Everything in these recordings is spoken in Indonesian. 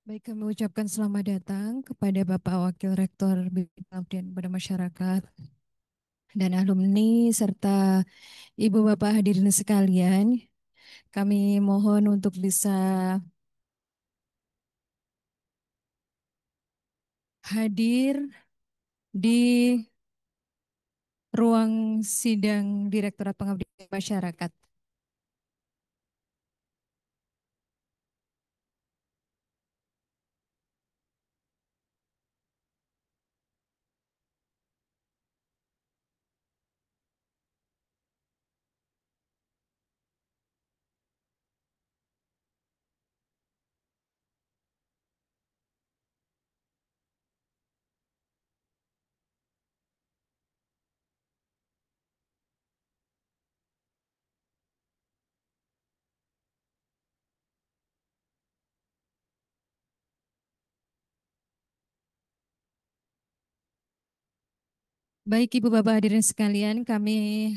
Baik, kami ucapkan selamat datang kepada Bapak Wakil Rektor BPI Pengabdian kepada Masyarakat dan alumni serta Ibu Bapak hadirin sekalian. Kami mohon untuk bisa hadir di ruang sidang Direktorat Pengabdian Masyarakat. Baik, Ibu Bapak hadirin sekalian, kami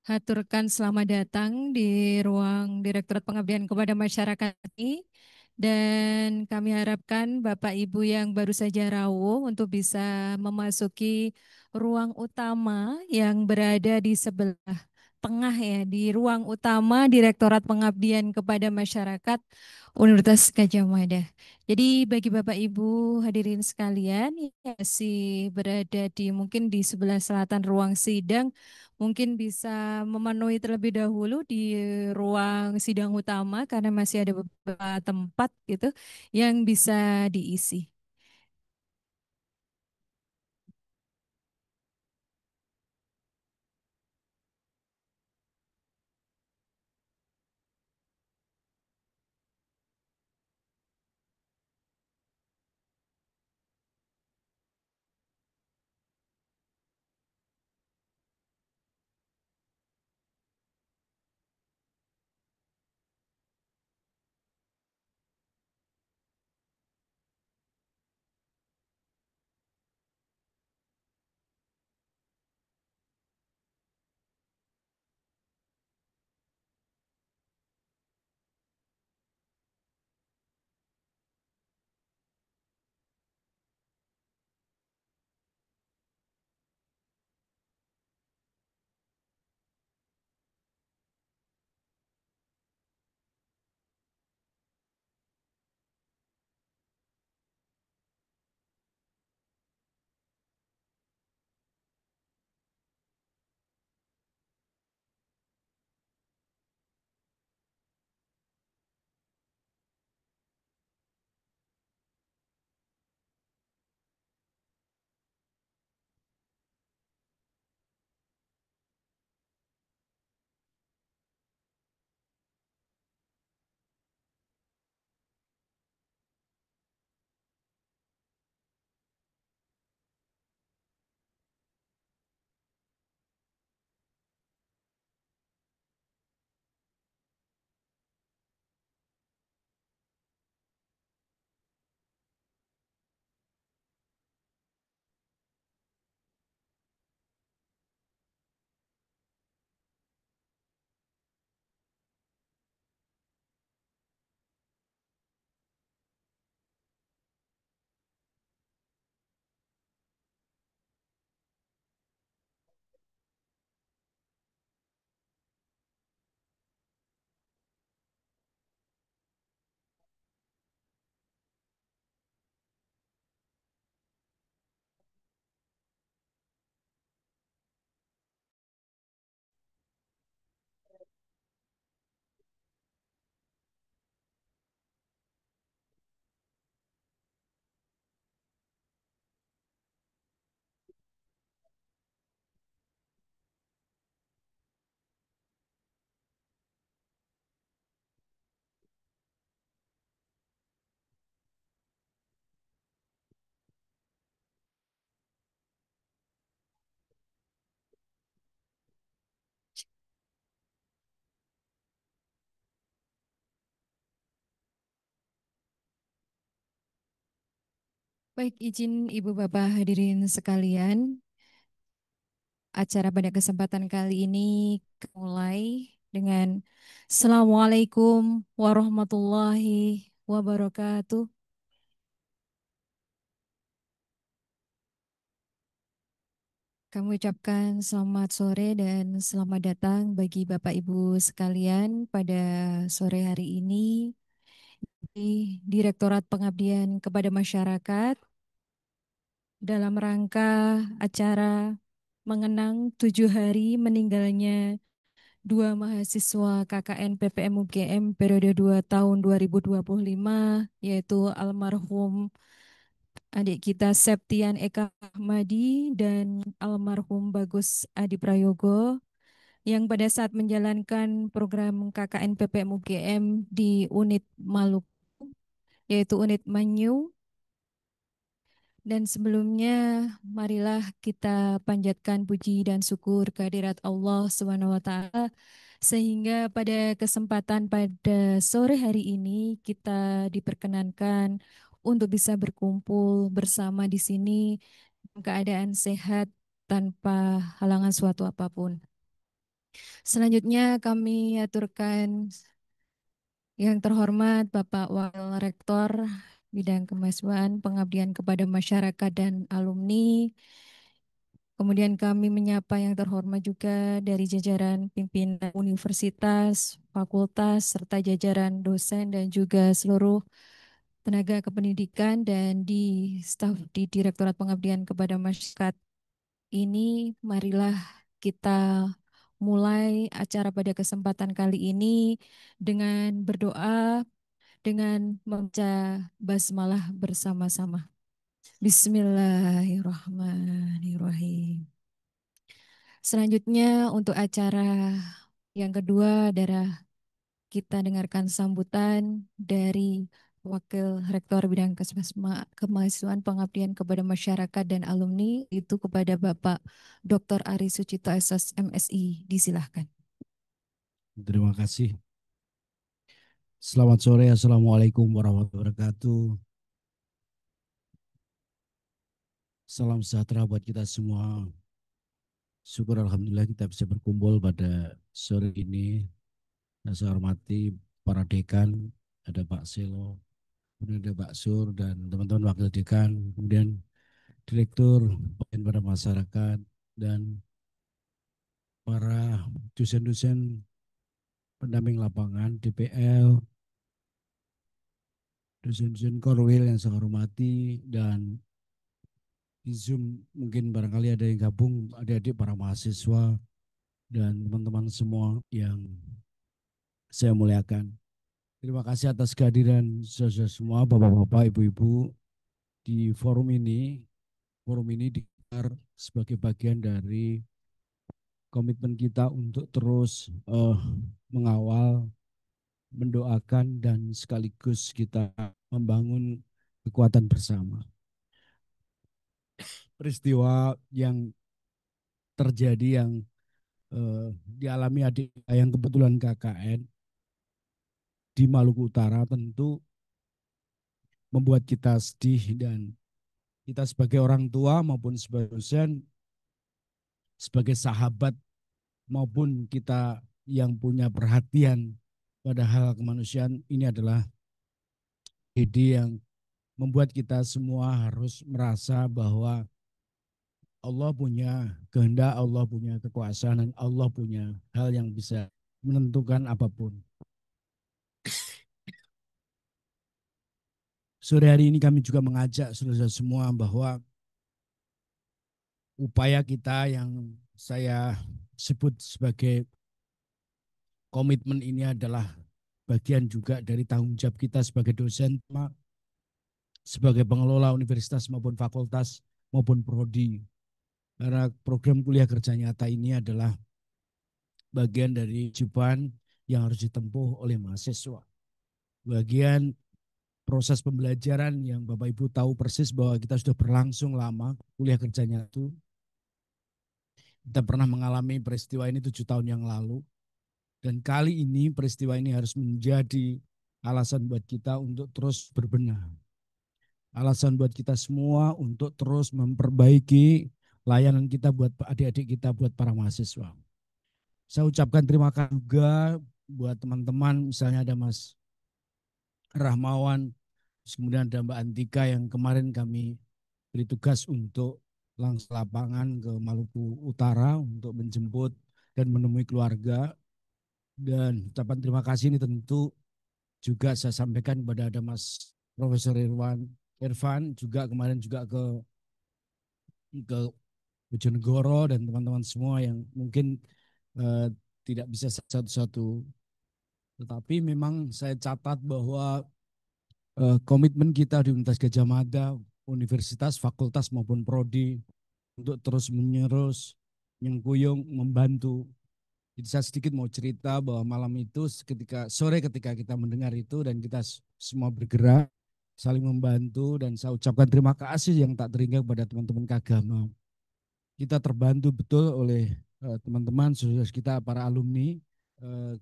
haturkan selamat datang di ruang Direktorat Pengabdian kepada Masyarakat ini. Dan kami harapkan Bapak Ibu yang baru saja rawuh untuk bisa memasuki ruang utama yang berada di sebelah tengah ya, di ruang utama Direktorat Pengabdian kepada Masyarakat Universitas Gadjah Mada. Jadi bagi Bapak Ibu hadirin sekalian yang masih berada di mungkin di sebelah selatan ruang sidang, mungkin bisa memenuhi terlebih dahulu di ruang sidang utama karena masih ada beberapa tempat gitu yang bisa diisi. Baik, izin Ibu Bapak hadirin sekalian, acara pada kesempatan kali ini mulai dengan Assalamualaikum warahmatullahi wabarakatuh. Kami ucapkan selamat sore dan selamat datang bagi Bapak Ibu sekalian pada sore hari ini di Direktorat Pengabdian kepada Masyarakat dalam rangka acara mengenang 7 hari meninggalnya dua mahasiswa KKN PPM UGM periode 2 tahun 2025, yaitu almarhum adik kita Septian Eka Ahmadi dan almarhum Bagus Adi Prayogo yang pada saat menjalankan program KKN PPM UGM di unit Maluku, yaitu unit Manyu. Dan sebelumnya, marilah kita panjatkan puji dan syukur kehadirat Allah Subhanahu wa taala sehingga pada kesempatan pada sore hari ini kita diperkenankan untuk bisa berkumpul bersama di sini dalam keadaan sehat tanpa halangan suatu apapun. Selanjutnya kami aturkan yang terhormat Bapak Wakil Rektor Bidang Kemahasiswaan, Pengabdian kepada Masyarakat dan Alumni. Kemudian kami menyapa yang terhormat juga dari jajaran pimpinan universitas, fakultas, serta jajaran dosen dan juga seluruh tenaga kependidikan dan di staf di Direktorat Pengabdian kepada Masyarakat ini. Marilah kita mulai acara pada kesempatan kali ini dengan berdoa, dengan membaca basmalah bersama-sama. Bismillahirrahmanirrahim. Selanjutnya untuk acara yang kedua adalah kita dengarkan sambutan dari Wakil Rektor Bidang Kemahasiswaan Pengabdian kepada Masyarakat dan Alumni itu kepada Bapak Dr. Ari Sucito SS MSI. Disilahkan. Terima kasih. Selamat sore, Assalamualaikum warahmatullahi wabarakatuh. Salam sejahtera buat kita semua. Syukur Alhamdulillah kita bisa berkumpul pada sore ini. Dan saya hormati para dekan, ada Pak Selo, kemudian ada Pak Sur, dan teman-teman wakil dekan, kemudian direktur pelayanan pada masyarakat, dan para dosen-dosen pendamping lapangan, DPL, dosen-dosen Korwil yang saya hormati, dan di Zoom mungkin barangkali ada yang gabung, adik-adik para mahasiswa dan teman-teman semua yang saya muliakan. Terima kasih atas kehadiran saudara semua, bapak-bapak, ibu-ibu di forum ini. Forum ini digelar sebagai bagian dari komitmen kita untuk terus mengawal, mendoakan, dan sekaligus kita membangun kekuatan bersama. Peristiwa yang terjadi yang dialami adik yang kebetulan KKN di Maluku Utara tentu membuat kita sedih, dan kita sebagai orang tua maupun sebagai dosen, sebagai sahabat maupun kita yang punya perhatian pada hal kemanusiaan, ini adalah ide yang membuat kita semua harus merasa bahwa Allah punya kehendak, Allah punya kekuasaan, dan Allah punya hal yang bisa menentukan apapun. Sore hari ini kami juga mengajak saudara semua bahwa upaya kita yang saya sebut sebagai komitmen ini adalah bagian juga dari tanggung jawab kita sebagai dosen, sebagai pengelola universitas maupun fakultas maupun prodi. Karena program kuliah kerja nyata ini adalah bagian dari kewajiban yang harus ditempuh oleh mahasiswa. Bagian proses pembelajaran yang Bapak Ibu tahu persis bahwa kita sudah berlangsung lama kuliah kerjanya itu. Kita pernah mengalami peristiwa ini 7 tahun yang lalu. Dan kali ini peristiwa ini harus menjadi alasan buat kita untuk terus berbenah. Alasan buat kita semua untuk terus memperbaiki layanan kita buat adik-adik kita, buat para mahasiswa. Saya ucapkan terima kasih juga buat teman-teman, misalnya ada Mas Rahmawan, kemudian ada Mbak Antika yang kemarin kami beri tugas untuk langsung lapangan ke Maluku Utara untuk menjemput dan menemui keluarga. Dan ucapan terima kasih ini tentu juga saya sampaikan kepada ada Mas Profesor Irfan juga kemarin juga ke Bojonegoro dan teman-teman semua yang mungkin eh, tidak bisa satu-satu. Tetapi memang saya catat bahwa komitmen kita di Universitas Gajah Mada, universitas, fakultas maupun prodi untuk terus menerus nyengkuyung membantu. Jadi saya sedikit mau cerita bahwa malam itu ketika kita mendengar itu dan kita semua bergerak saling membantu dan saya ucapkan terima kasih yang tak terhingga kepada teman-teman Kagama. Kita terbantu betul oleh teman-teman saudara kita para alumni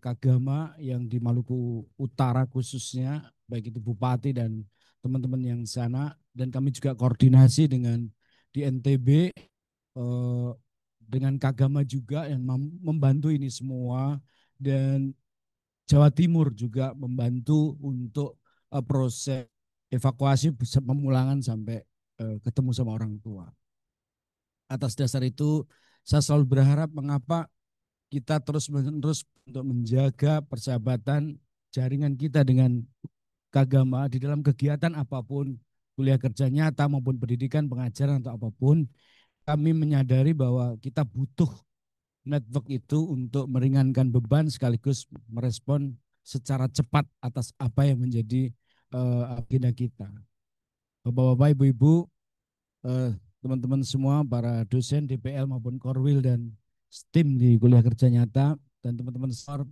Kagama yang di Maluku Utara khususnya baik itu bupati dan teman-teman yang sana dan kami juga koordinasi dengan di NTB dengan Kagama juga yang membantu ini semua dan Jawa Timur juga membantu untuk proses evakuasi pemulangan sampai ketemu sama orang tua. Atas dasar itu saya selalu berharap mengapa kita terus-menerus untuk menjaga persahabatan jaringan kita dengan Kagama di dalam kegiatan apapun, kuliah kerja nyata maupun pendidikan, pengajaran atau apapun, kami menyadari bahwa kita butuh network itu untuk meringankan beban sekaligus merespon secara cepat atas apa yang menjadi agenda kita. Bapak-bapak, ibu-ibu, eh, teman-teman semua, para dosen DPL maupun Korwil dan STIM di kuliah kerja nyata dan teman-teman SOR,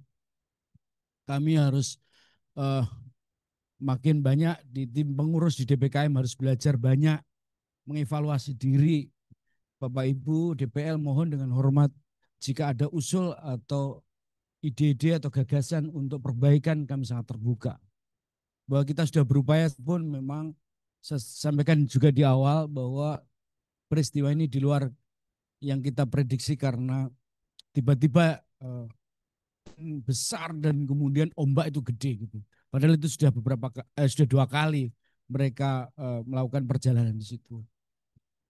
kami harus eh, makin banyak di tim pengurus di DPKM harus belajar banyak mengevaluasi diri. Bapak Ibu DPL mohon dengan hormat jika ada usul atau ide-ide atau gagasan untuk perbaikan kami sangat terbuka. Bahwa kita sudah berupaya pun memang saya sampaikan juga di awal bahwa peristiwa ini di luar yang kita prediksi karena tiba-tiba besar dan kemudian ombak itu gede gitu. Padahal itu sudah 2 kali mereka melakukan perjalanan di situ.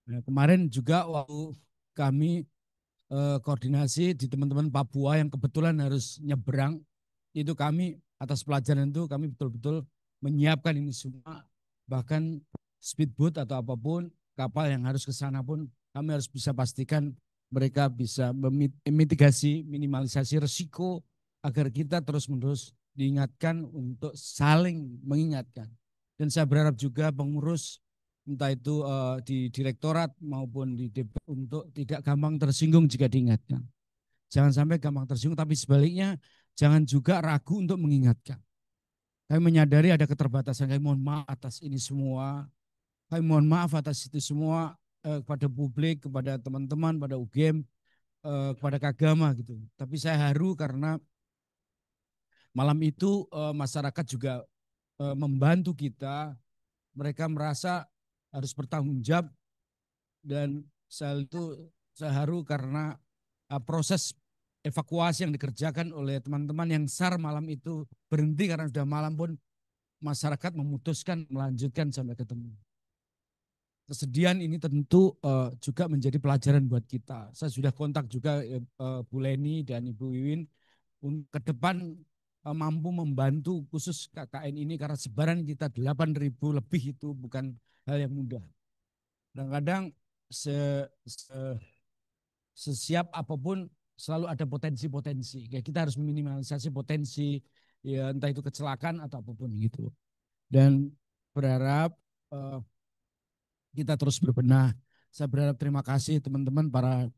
Nah, kemarin juga waktu kami koordinasi di teman-teman Papua yang kebetulan harus nyebrang, itu kami atas pelajaran itu kami betul-betul menyiapkan ini semua, bahkan speedboat atau apapun kapal yang harus ke sana pun kami harus bisa pastikan mereka bisa memitigasi, minimalisasi risiko agar kita terus-menerus diingatkan untuk saling mengingatkan. Dan saya berharap juga pengurus entah itu di direktorat maupun di DP untuk tidak gampang tersinggung jika diingatkan. Jangan sampai gampang tersinggung, tapi sebaliknya jangan juga ragu untuk mengingatkan. Kami menyadari ada keterbatasan, kami mohon maaf atas ini semua. Kami mohon maaf atas itu semua kepada publik, kepada teman-teman, pada UGM, kepada Kagama gitu. Tapi saya haru karena malam itu masyarakat juga membantu kita. Mereka merasa harus bertanggung jawab dan saya haru karena proses evakuasi yang dikerjakan oleh teman-teman yang SAR malam itu berhenti karena sudah malam pun masyarakat memutuskan melanjutkan sampai ketemu. Kesedihan ini tentu juga menjadi pelajaran buat kita. Saya sudah kontak juga Bu Leni dan Ibu Wiwin untuk ke depan mampu membantu khusus KKN ini karena sebaran kita 8.000 lebih itu bukan hal yang mudah. Kadang-kadang sesiap apapun selalu ada potensi-potensi. Kayak kita harus meminimalisasi potensi ya entah itu kecelakaan atau apapun gitu. Dan berharap kita terus berbenah. Saya berharap terima kasih teman-teman para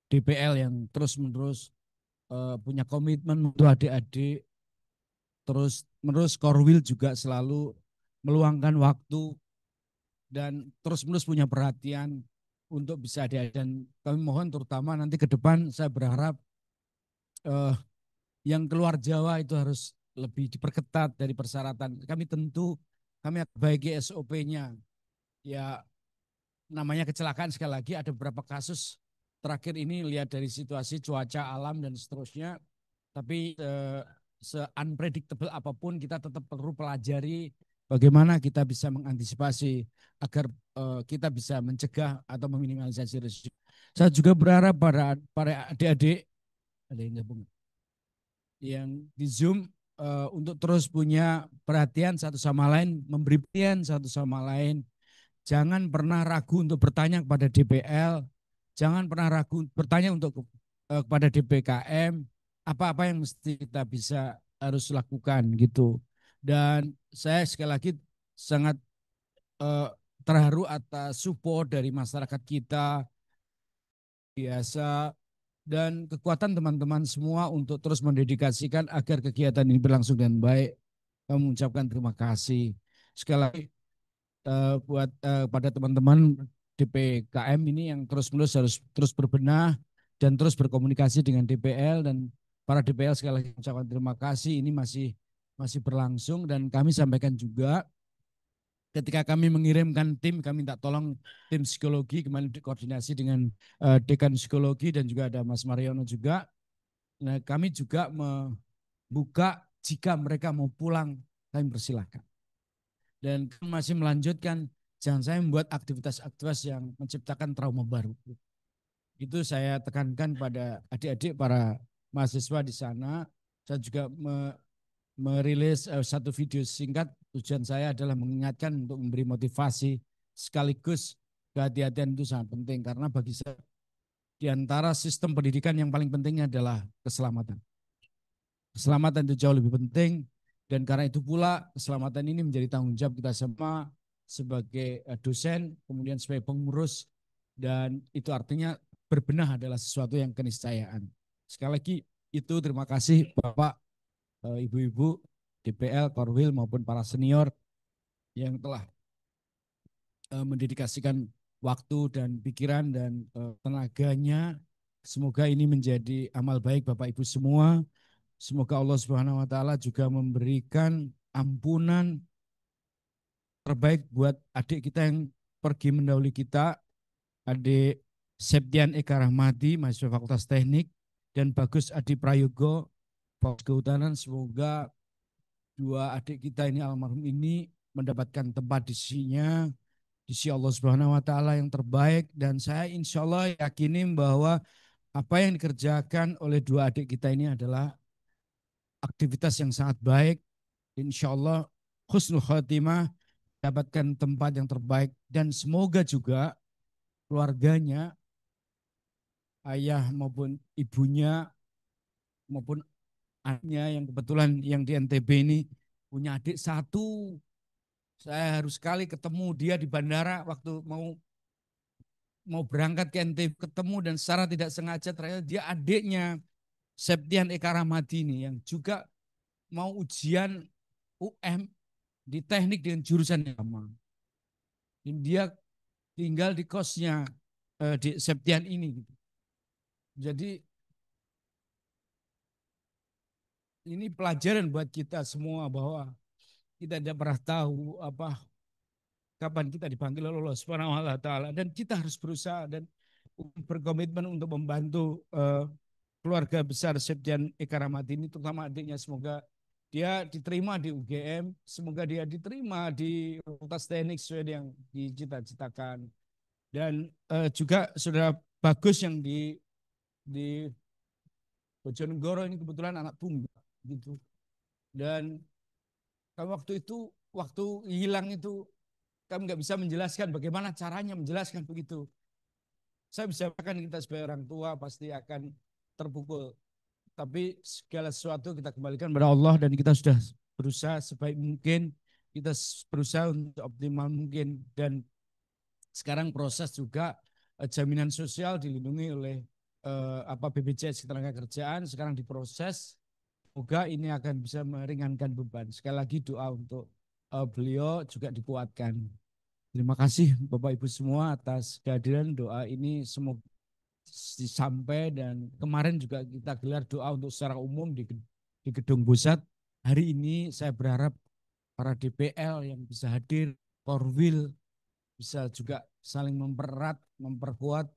DPL yang terus-menerus punya komitmen untuk adik-adik. Terus menerus Korwil juga selalu meluangkan waktu dan terus-menerus punya perhatian untuk bisa ada dan kami mohon terutama nanti ke depan saya berharap yang keluar Jawa itu harus lebih diperketat dari persyaratan. Kami akan baiki SOP-nya. Ya namanya kecelakaan sekali lagi ada beberapa kasus terakhir ini lihat dari situasi cuaca alam dan seterusnya. Tapi se-unpredictable apapun kita tetap perlu pelajari bagaimana kita bisa mengantisipasi agar kita bisa mencegah atau meminimalisasi risiko. Saya juga berharap para adik-adik ada yang gabung yang di Zoom untuk terus punya perhatian satu sama lain, memberi perhatian satu sama lain. Jangan pernah ragu untuk bertanya kepada DPL, jangan pernah ragu bertanya untuk kepada DPKM, apa-apa yang mesti kita bisa harus lakukan gitu. Dan saya sekali lagi sangat eh, terharu atas support dari masyarakat kita biasa dan kekuatan teman-teman semua untuk terus mendedikasikan agar kegiatan ini berlangsung dengan baik. Kami mengucapkan terima kasih. Sekali lagi buat pada teman-teman DPKM ini yang terus-menerus harus terus berbenah dan terus berkomunikasi dengan DPL dan para DPL sekali lagi mengucapkan terima kasih. Ini masih berlangsung dan kami sampaikan juga ketika kami mengirimkan tim, kami minta tolong tim psikologi, kemarin koordinasi dengan dekan psikologi dan juga ada Mas Mariono juga. Nah, kami juga membuka jika mereka mau pulang, kami persilahkan. Dan kami masih melanjutkan, jangan saya membuat aktivitas-aktivitas yang menciptakan trauma baru. Itu saya tekankan pada adik-adik para mahasiswa di sana. Saya juga merilis satu video singkat. Tujuan saya adalah mengingatkan untuk memberi motivasi sekaligus kehati-hatian itu sangat penting karena bagi saya di antara sistem pendidikan yang paling penting adalah keselamatan. Keselamatan itu jauh lebih penting dan karena itu pula keselamatan ini menjadi tanggung jawab kita semua sebagai dosen, kemudian sebagai pengurus dan itu artinya berbenah adalah sesuatu yang keniscayaan. Sekali lagi itu terima kasih Bapak, Ibu-ibu, DPL, Korwil maupun para senior yang telah mendedikasikan waktu dan pikiran dan tenaganya. Semoga ini menjadi amal baik Bapak Ibu semua. Semoga Allah Subhanahu wa taala juga memberikan ampunan terbaik buat adik kita yang pergi mendahului kita, adik Septian Eka Rahmadi, mahasiswa Fakultas Teknik, dan Bagus Adi Prayogo, Fakultas Kehutanan. Semoga dua adik kita ini almarhum ini mendapatkan tempat di sisinya, di sisi Allah Subhanahu wa taala yang terbaik dan saya insya Allah yakini bahwa apa yang dikerjakan oleh dua adik kita ini adalah aktivitas yang sangat baik. Insya Allah husnul khotimah dapatkan tempat yang terbaik dan semoga juga keluarganya, ayah maupun ibunya maupun anaknya yang kebetulan yang di NTB ini punya adik satu. Saya harus sekali ketemu dia di bandara waktu mau berangkat ke NTB ketemu dan secara tidak sengaja ternyata dia adiknya Septian Eka Rahmadi ini yang juga mau ujian UM di teknik dengan jurusan yang sama. Dan dia tinggal di kosnya di Septian ini. Jadi ini pelajaran buat kita semua bahwa kita tidak pernah tahu kapan kita dipanggil oleh Allah Subhanahu wa taala dan kita harus berusaha dan berkomitmen untuk membantu keluarga besar Septian Eka Rahmadi ini terutama adiknya semoga dia diterima di UGM, semoga dia diterima di Fakultas Teknik sesuai yang dicita-citakan dan juga saudara Bagus yang di Bojonegoro ini kebetulan anak tunggal gitu dan waktu hilang itu kami nggak bisa menjelaskan bagaimana caranya menjelaskan begitu. Saya bisa katakan kita sebagai orang tua pasti akan terpukul. Tapi segala sesuatu kita kembalikan kepada Allah dan kita sudah berusaha sebaik mungkin, kita berusaha untuk optimal mungkin dan sekarang proses juga jaminan sosial dilindungi oleh BPJS Ketenagakerjaan sekarang diproses. Semoga ini akan bisa meringankan beban. Sekali lagi doa untuk beliau juga dikuatkan. Terima kasih Bapak Ibu semua atas kehadiran doa ini semoga sampai dan kemarin juga kita gelar doa untuk secara umum di Gedung Pusat. Hari ini saya berharap para DPL yang bisa hadir, Korwil bisa juga saling mempererat, memperkuat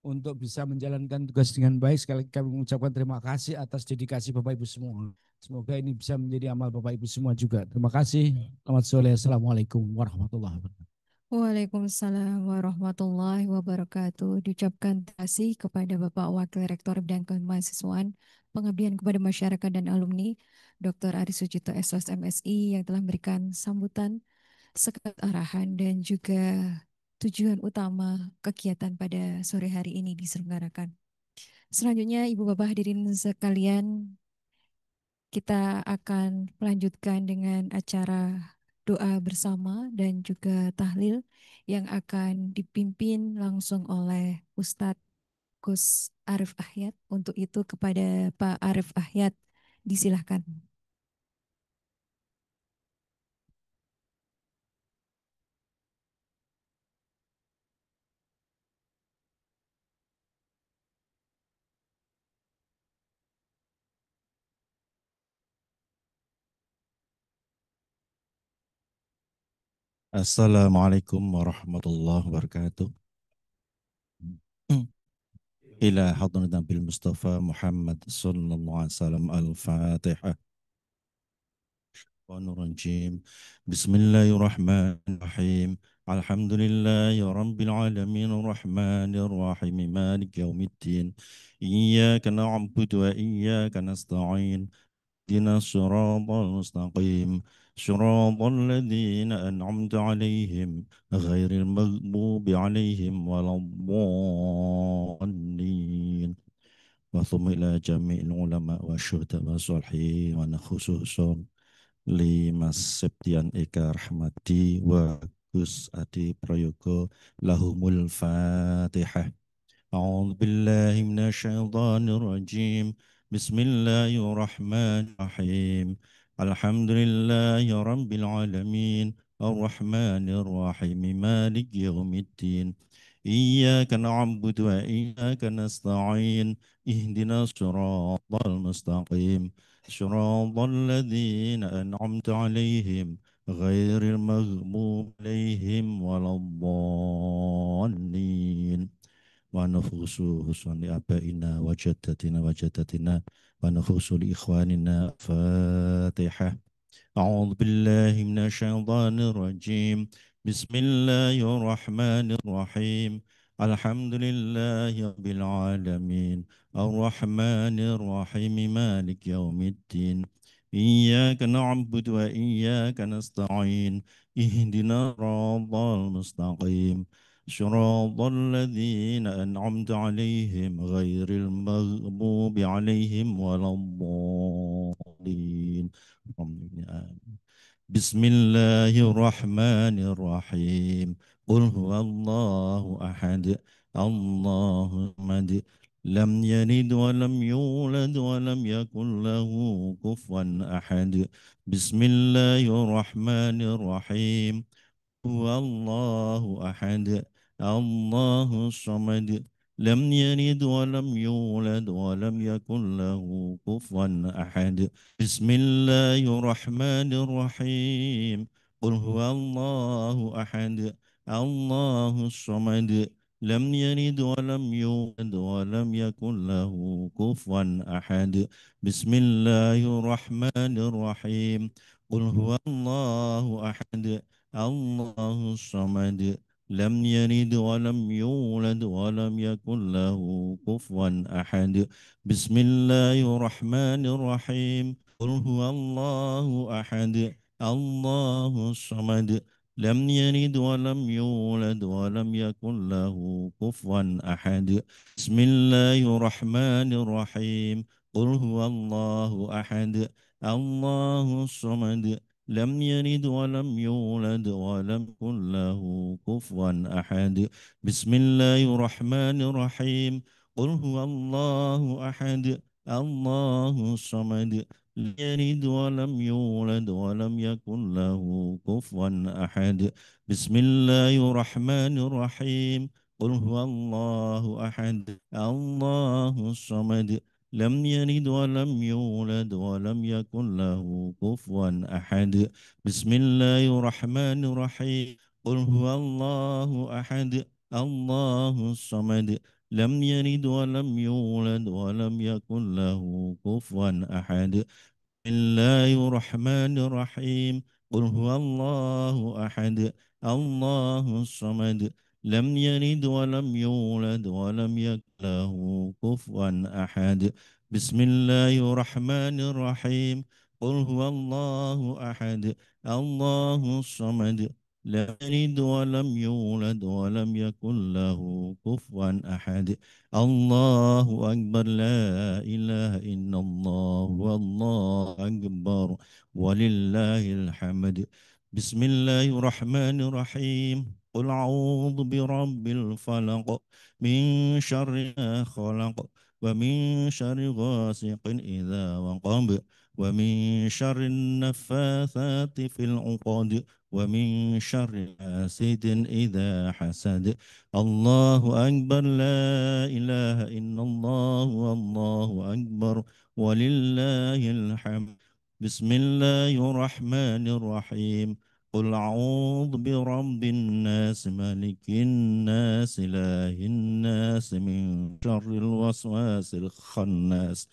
untuk bisa menjalankan tugas dengan baik. Sekali lagi kami mengucapkan terima kasih atas dedikasi Bapak Ibu semua. Semoga ini bisa menjadi amal Bapak Ibu semua juga. Terima kasih. Selamat sore. Assalamualaikum warahmatullahi wabarakatuh. Waalaikumsalam warahmatullahi wabarakatuh. Diucapkan terima kasih kepada Bapak Wakil Rektor Bidang Kemahasiswaan, Pengabdian kepada Masyarakat dan Alumni, Dr. Ari Sucipto SOS MSI yang telah memberikan sambutan, sekat arahan, dan juga tujuan utama kegiatan pada sore hari ini diselenggarakan. Selanjutnya, Ibu Bapak hadirin sekalian, kita akan melanjutkan dengan acara doa bersama dan juga tahlil yang akan dipimpin langsung oleh Ustadz Gus Arif Ahyad. Untuk itu kepada Pak Arif Ahyad disilahkan. Assalamualaikum warahmatullahi wabarakatuh. إلى حضرة النبي المصطفى محمد صلى الله عليه وسلم الفاتحة الرجيم بسم الله الرحمن الرحيم الحمد لله رب العالمين الرحمن الرحيم مالك يوم الدين إياك نعبد وإياك نستعين اهدنا الصراط المستقيم صراط الذين أنعمت عليهم غير المغضوب عليهم ولا الضالين وثم إلى جميع العلماء والشهداء والصالحين خصوصا لمس Septian Eka Rahmati wa Gus Adi Prayogo lahumul Fatihah. أعوذ بالله من الشيطان الرجيم بسم الله الرحمن الرحيم الحمد لله رب العالمين الرحمن الرحيم مالك يوم الدين إياك نعبد وإياك نستعين اهدنا الصراط المستقيم صراط الذين أنعمت عليهم غير المغضوب عليهم ولا الضالين ونفوس حسن لآبائنا وجدتنا وجدتنا ونفوس لإخواننا فاتحة أعوذ بالله من الشيطان الرجيم بسم الله الرحمن الرحيم الحمد لله رب العالمين الرحمن الرحيم مالك يوم الدين إياك نعبد وإياك نستعين اهدنا الصراط المستقيم صراط الذين أنعمت عليهم غير المغضوب عليهم ولا الضالين بسم الله الرحمن الرحيم قل هو الله أحد الله الصمد لم يلد ولم يولد ولم يكن له كفوا أحد بسم الله الرحمن الرحيم هو الله أحد الله الصمد لم يلد ولم يولد ولم يكن له كفوا أحد بسم الله الرحمن الرحيم قل هو الله أحد الله الصمد لم يلد ولم يولد ولم يكن له كفوا أحد بسم الله الرحمن الرحيم قل هو الله أحد الله الصمد لم يلد ولم يولد ولم يكن له كفوا أحد بسم الله الرحمن الرحيم قل هو الله أحد الله الصمد لم يلد ولم يولد ولم يكن له كفوا أحد بسم الله الرحمن الرحيم قل هو الله أحد الله الصمد لم يلد ولم يولد ولم يكن له كفوا أحد بسم الله الرحمن الرحيم قل هو الله أحد الله الصمد لم يلد ولم يولد ولم يكن له كفوا أحد بسم الله الرحمن الرحيم قل هو الله أحد الله الصمد لم يلد ولم يولد ولم يكن له كفوا أحد بسم الله الرحمن الرحيم قل هو الله أحد الله الصمد لم يلد ولم يولد ولم يكن له كفوا أحد الله الرحمن الرحيم قل هو الله أحد الله الصمد لم يلد ولم يولد ولم يكن له كفوا أحد بسم الله الرحمن الرحيم قل هو الله أحد الله الصمد لم يلد ولم يولد ولم يكن له كفوا أحد الله أكبر لا إله إلا الله والله أكبر ولله الحمد بسم الله الرحمن الرحيم قل أعوذ برب الفلق من شر ما خلق ومن شر غاسق إذا وقب ومن شر النفاثات في العقد ومن شر حاسد إذا حسد الله أكبر لا إله إلا الله والله أكبر ولله الحمد بسم الله الرحمن الرحيم قل أعوذ برب الناس ملك الناس إله الناس من شر الوسواس الخناس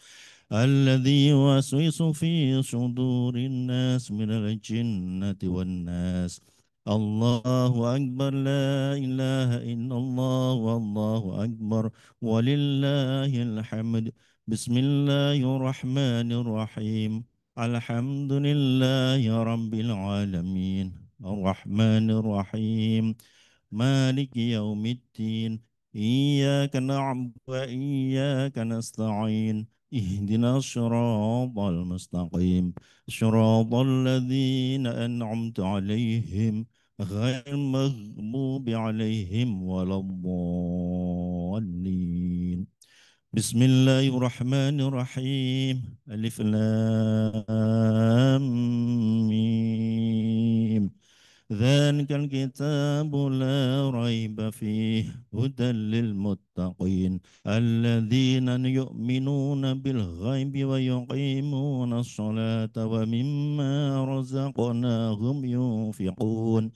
الذي يوسوس في صدور الناس من الجنة والناس الله أكبر لا إله إلا الله والله أكبر ولله الحمد بسم الله الرحمن الرحيم الحمد لله رب العالمين الرحمن الرحيم مالك يوم الدين إياك نعبد وإياك نستعين اهدنا الصراط المستقيم صراط الذين أنعمت عليهم غير المغضوب عليهم ولا الضالين بسم الله الرحمن الرحيم ألف لام ميم ذلك الكتاب لا ريب فيه هدى للمتقين الذين يؤمنون بالغيب ويقيمون الصلاة ومما رزقناهم ينفقون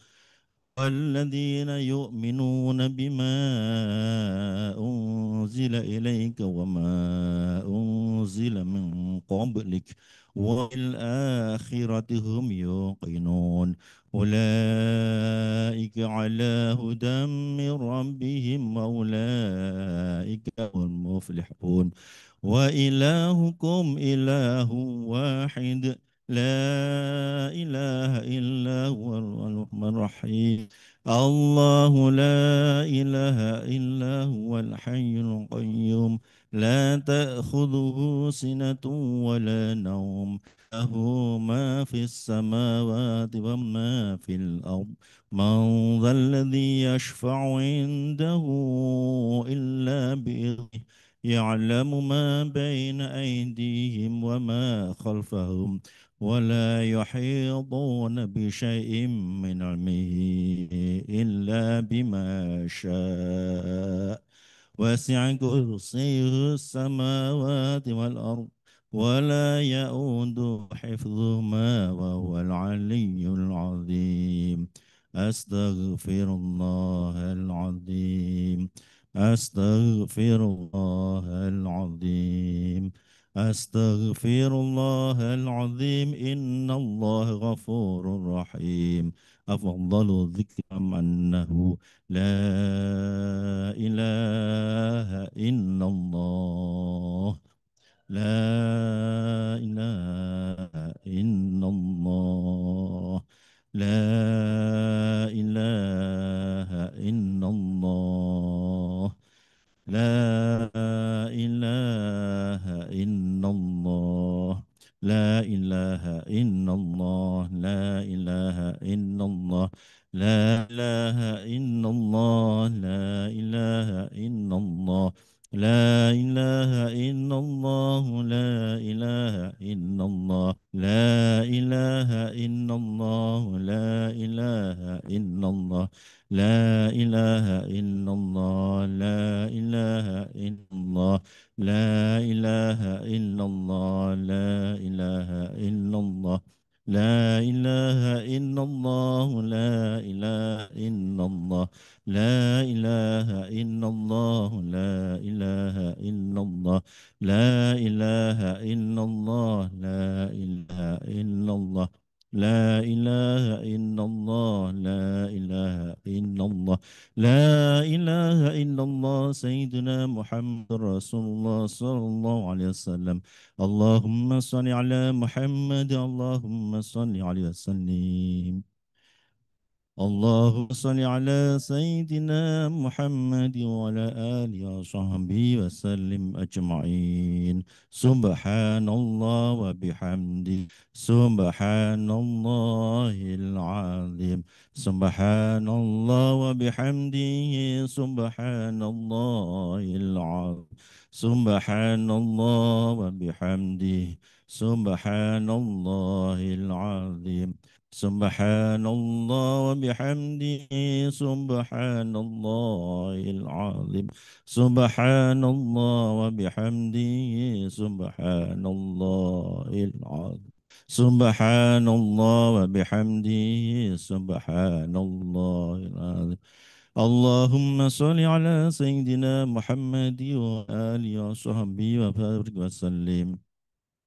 والذين يؤمنون بما أنزل إليك وما أنزل من قبلك وبالآخرة هم يوقنون أولئك على هدى من ربهم وأولئك هم المفلحون وإلهكم إله واحد لا إله إلا هو الرحمن الرحيم الله لا إله إلا هو الحي القيوم لا تأخذه سنة ولا نوم له ما في السماوات وما في الأرض من ذا الذي يشفع عنده إلا بإذنه يعلم ما بين أيديهم وما خلفهم ولا يحيطون بشيء من علمه إلا بما شاء وسع كرسيه السماوات والأرض ولا يؤود حفظهما وهو العلي العظيم أستغفر الله العظيم أستغفر الله العظيم أستغفر الله العظيم إن الله غفور رحيم أفضل الذكر أنه لا إله إلا الله لا إله إلا الله لا إله إلا الله لا إله إلا الله لا إله إلا الله لا إله إلا الله لا إله إلا الله لا إله إلا الله لا إله إلا الله لا إله إلا الله لا إله إلا الله لا إله إلا الله لا إله إلا الله لا إله إلا الله لا إله إلا الله لا إله إلا الله لا إله إلا الله لا إله إلا الله لا إله إلا الله لا إله إلا الله لا إله إلا الله لا إله إلا الله لا إله إلا الله لا إله إلا الله لا إله إلا الله سيدنا محمد رسول الله صلى الله عليه وسلم اللهم صل على محمد اللهم صل عليه وسلم اللهم صل على سيدنا محمد وعلى آله وصحبه وسلم أجمعين سبحان الله وبحمده سبحان الله العظيم سبحان الله وبحمده سبحان الله العظيم سبحان الله وبحمده سبحان الله العظيم سبحان الله وبحمده سبحان الله العظيم سبحان الله وبحمده سبحان الله العظيم سبحان الله وبحمده سبحان الله العظيم اللهم صل على سيدنا محمد وآله وصحبه وبارك وسلم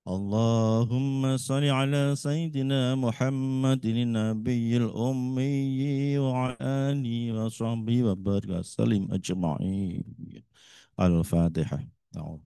اللهم صل على سيدنا محمد النبي الأمي وعلى آله وصحبه وبارك وسلم أجمعين الفاتحة نعم.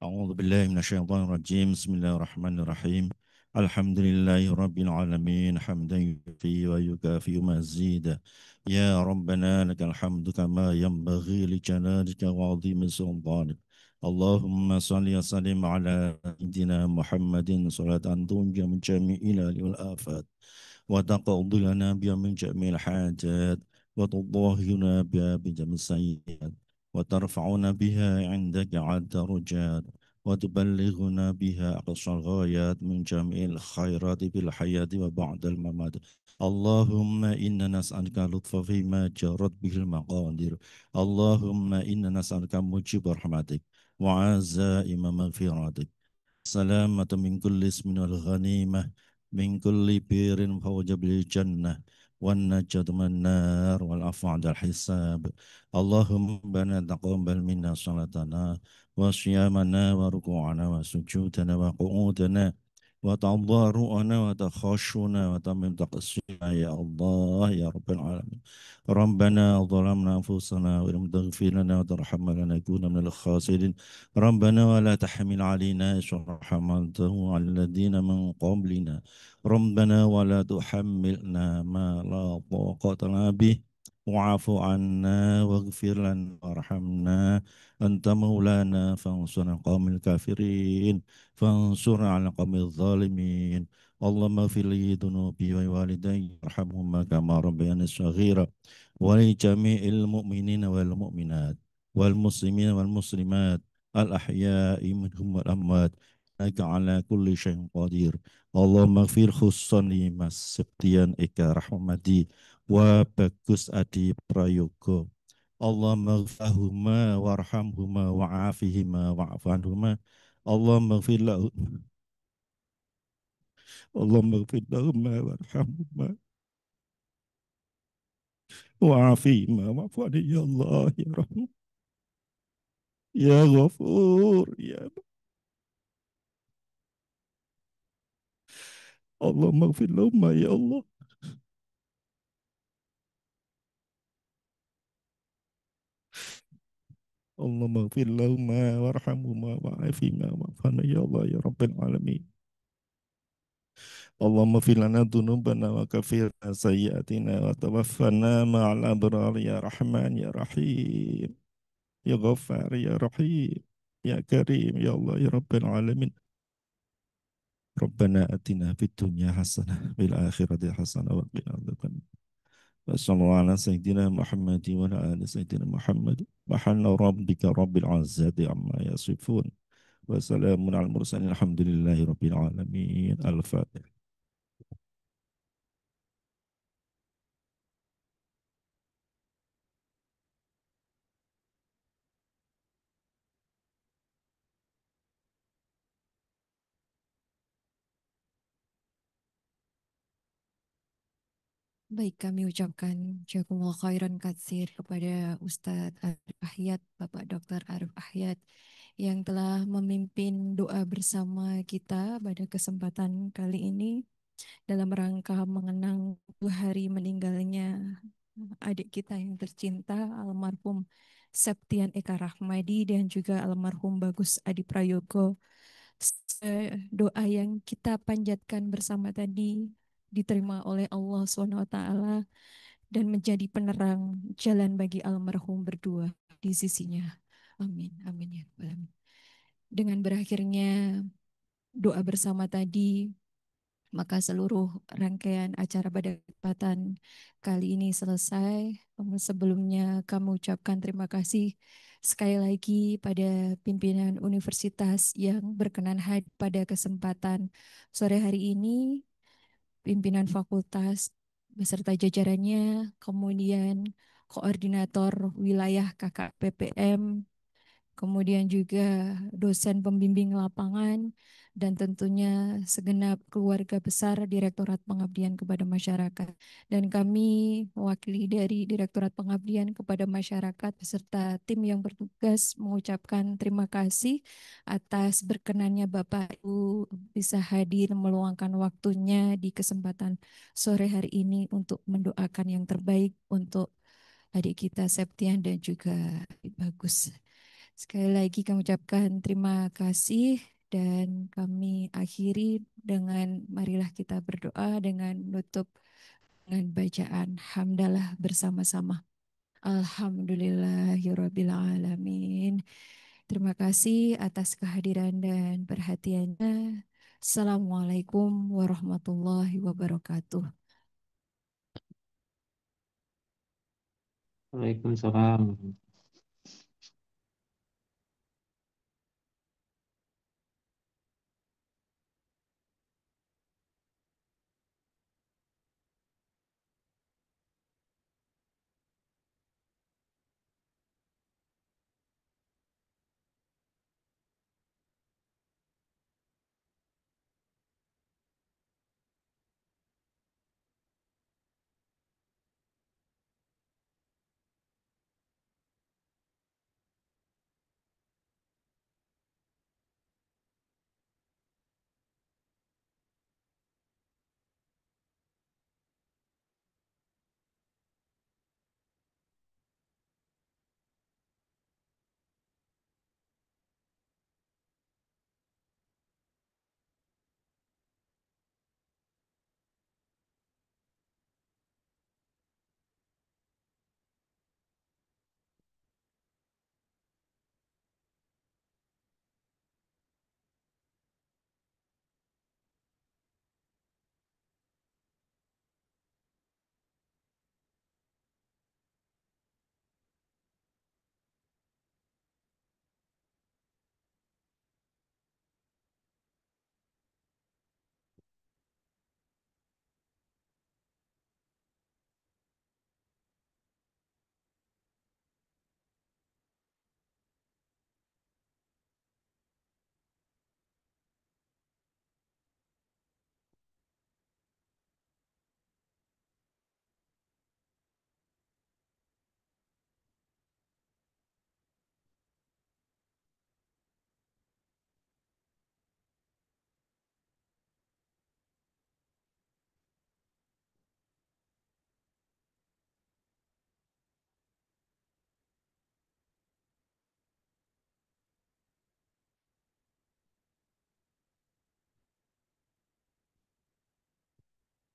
أعوذ بالله من الشيطان الرجيم بسم الله الرحمن الرحيم الحمد لله رب العالمين حمدا يكفي ويكافئ مزيدا يا ربنا لك الحمد كما ينبغي لجلالك وعظيم سلطانك اللهم صل وسلم على سيدنا محمد صلاة تنجى من جميع الآل والآفات وتقضي لنا بها من جميع الحاجات وتطهرنا بها بجميع السيئات وترفعنا بها عندك عد درجات وتبلغنا بها أقصى الغايات من جميع الخيرات في الحياة وبعد الممات اللهم إنا نسألك لطف فيما جرت به المقادير اللهم إنا نسألك موجب رحمتك وعزائم مغفرتك سلامة من كل اسم والغنيمة من كل بير فوج بالجنة والنجاة من النار والعفو عند الحساب اللهم ربنا تقبل منا صلاتنا وصيامنا وركوعنا وسجودنا وقعودنا وتضارعنا وتخشنا وتمن تقصينا يا الله يا رب العالمين ربنا ظلمنا أنفسنا ولم تغفر لنا وترحمنا لنكون من الخاسرين ربنا ولا تحمل علينا إصرا حملته على الذين من قبلنا ربنا ولا تحملنا ما لا طاقة لنا به واعف عنا واغفر لنا وارحمنا أنت مولانا فانصرنا على القوم الكافرين فانصرنا على القوم الظالمين اللهم اغفر لي ذنوبي ووالدي وارحمهما كما ربياني صغيرا ولجميع المؤمنين والمؤمنات والمسلمين والمسلمات الأحياء منهم والأموات إنك على كل شيء قدير اللهم اغفر خصوصا لمس Septian Eka Rahmadi wa Bagus Adi Prayogo Allahumma ghfahuma warhamhuma wa'afihima wa'afanhuma Allahumma ghfir lahu Allahumma ghfir lahuma warhamhuma wa'afihima wa'afanhuma ya Allah ya Rahman ya Ghafur ya Allahumma ghfir lahuma ya Allah اللهم اغفر لهما وارحمهما وعافهما واعفنا يا الله يا رب العالمين اللهم اغفر لنا ذنوبنا وكفر سيئاتنا وتوفنا مع الأبرار يا رحمن يا رحيم يا غفار يا رحيم يا كريم يا الله يا رب العالمين ربنا آتنا في الدنيا حسنة وفي الآخرة حسنة وقنا عذاب النار وصلى الله على سيدنا محمد وعلى آل سيدنا محمد محل ربك رب العزة عما يصفون Wassalamun ala mursalin alhamdulillahi rabbil alamin. Al-Fatihah. Baik, kami ucapkan jazakumullah khairan katsir kepada Ustadz Arif Ahyad, Bapak Dr. Arif Ahyad yang telah memimpin doa bersama kita pada kesempatan kali ini dalam rangka mengenang 2 hari meninggalnya adik kita yang tercinta almarhum Septian Eka Rahmadi dan juga almarhum Bagus Adi Prayogo. Doa yang kita panjatkan bersama tadi diterima oleh Allah SWT dan menjadi penerang jalan bagi almarhum berdua di sisinya. Amin, amin ya Rabbal alamin. Dengan berakhirnya doa bersama tadi, maka seluruh rangkaian acara pada kesempatan kali ini selesai. Sebelumnya kami ucapkan terima kasih sekali lagi pada pimpinan universitas yang berkenan hadir pada kesempatan sore hari ini, pimpinan fakultas beserta jajarannya, kemudian koordinator wilayah KKP PPM, kemudian juga dosen pembimbing lapangan, dan tentunya segenap keluarga besar Direktorat Pengabdian kepada Masyarakat. Dan kami mewakili dari Direktorat Pengabdian kepada Masyarakat beserta tim yang bertugas mengucapkan terima kasih atas berkenannya Bapak Ibu bisa hadir meluangkan waktunya di kesempatan sore hari ini untuk mendoakan yang terbaik untuk adik kita Septian dan juga Bagus. Sekali lagi kami ucapkan terima kasih dan kami akhiri dengan marilah kita berdoa dengan menutup dengan bacaan hamdalah bersama-sama. Alhamdulillahirrabbilalamin. Terima kasih atas kehadiran dan perhatiannya. Assalamualaikum warahmatullahi wabarakatuh. Waalaikumsalam.